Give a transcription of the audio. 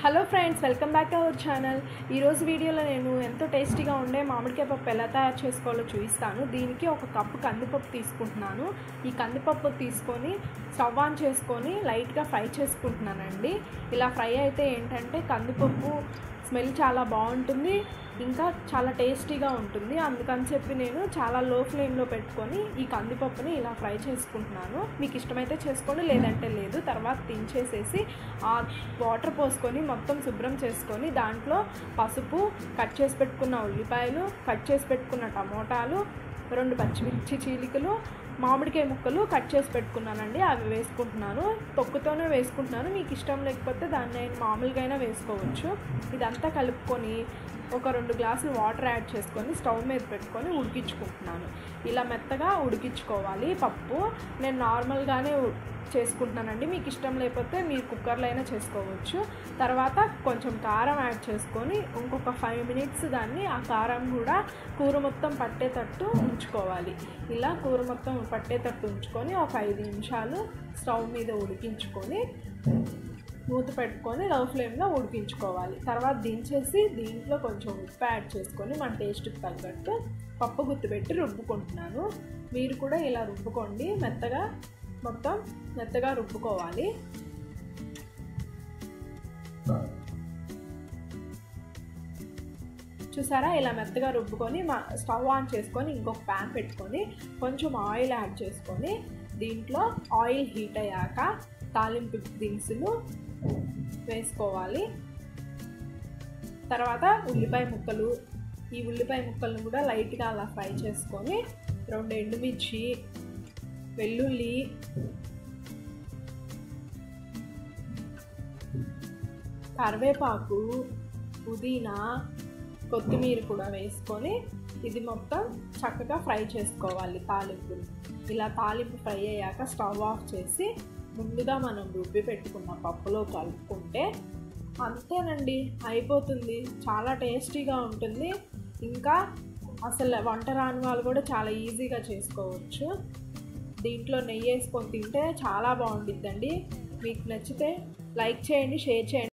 Hello friends, welcome back to our channel. ఈరోజు వీడియోలో నేను ఎంతో టేస్టీగా ఉండే మామిడికాయ పప్పు ఎలా తయారు చేసుకోవాలో చూపిస్తాను. దీనికి ఒక కప్పు కందిపప్పు తీసుకుంటున్నాను. ఈ కందిపప్పు తీసుకొని స్టవ్ ఆన్ చేసుకొని లైట్గా ఫ్రై చేసుకుంటున్నానండి. ఇలా ఫ్రై అయితే ఏంటంటే కందిపప్పు స్మెల్ చాలా బాగుంటుంది, ఇంకా చాలా టేస్టీగా ఉంటుంది. అందుకని చెప్పి నేను చాలా లో ఫ్లేమ్లో పెట్టుకొని ఈ కందిపప్పుని ఇలా ఫ్రై చేసుకుంటున్నాను. మీకు ఇష్టమైతే చేసుకోండి, లేదంటే లేదు. తర్వాత దించేసేసి ఆ వాటర్ పోసుకొని మొత్తం శుభ్రం చేసుకొని దాంట్లో పసుపు, కట్ చేసి పెట్టుకున్న ఉల్లిపాయలు, కట్ చేసి పెట్టుకున్న టమోటాలు, 2 పచ్చిమిర్చి చీలికలు, మామిడికాయ ముక్కలు కట్ చేసి పెట్టుకున్నానండి. అవి వేసుకుంటున్నాను. తొక్కుతోనే వేసుకుంటున్నాను. మీకు ఇష్టం లేకపోతే దాన్ని మామూలుగా అయినా వేసుకోవచ్చు. ఇదంతా కలుపుకొని ఒక 2 గ్లాసులు వాటర్ యాడ్ చేసుకొని స్టవ్ మీద పెట్టుకొని ఉడికించుకుంటున్నాను. ఇలా మెత్తగా ఉడికించుకోవాలి పప్పు. నేను నార్మల్గానే చేసుకుంటున్నానండి. మీకు ఇష్టం లేకపోతే మీరు కుక్కర్లో అయినా చేసుకోవచ్చు. తర్వాత కొంచెం కారం యాడ్ చేసుకొని ఇంకొక 5 మినిట్స్ దాన్ని ఆ కారం కూడా కూర మొత్తం పట్టేటట్టు ఉంచుకోవాలి. ఇలా కూర మొత్తం పట్టేటట్టు ఉంచుకొని ఒక 5 నిమిషాలు స్టవ్ మీద ఉడికించుకొని మూత పెట్టుకొని లో ఫ్లేమ్లో ఉడికించుకోవాలి. తర్వాత దించేసి దీంట్లో కొంచెం ఉప్పు యాడ్ చేసుకొని మన టేస్ట్కి తగ్గట్టు పప్పు గుత్తిపెట్టి రుబ్బుకుంటున్నాను. మీరు కూడా ఇలా రుబ్బుకోండి. మొత్తం మెత్తగా రుబ్బుకోవాలి. చూసారా, ఇలా మెత్తగా రుబ్బుకొని స్టవ్ ఆన్ చేసుకొని ఇంకొక ప్యాన్ పెట్టుకొని కొంచెం ఆయిల్ యాడ్ చేసుకొని దీంట్లో ఆయిల్ హీట్ అయ్యాక తాలింపు దినుసులు వేసుకోవాలి. తర్వాత ఉల్లిపాయ ముక్కలు, ఈ ఉల్లిపాయ ముక్కలను కూడా లైట్గా అలా ఫ్రై చేసుకొని 2 ఎండుమిర్చి, వెల్లుల్లి, కరివేపాకు, పుదీనా, కొత్తిమీర కూడా వేసుకొని ఇది మొత్తం చక్కగా ఫ్రై చేసుకోవాలి తాలింపుని. ఇలా తాలింపు ఫ్రై అయ్యాక స్టవ్ ఆఫ్ చేసి ముందుగా మనం రుబ్బి పెట్టుకున్న పప్పులో కలుపుకుంటే అంతేనండి, అయిపోతుంది. చాలా టేస్టీగా ఉంటుంది. ఇంకా అసలు వంట రాని వాళ్ళు కూడా చాలా ఈజీగా చేసుకోవచ్చు. దీంట్లో నెయ్యి వేసుకొని తింటే చాలా బాగుంటుందండి. మీకు నచ్చితే లైక్ చేయండి, షేర్ చేయండి.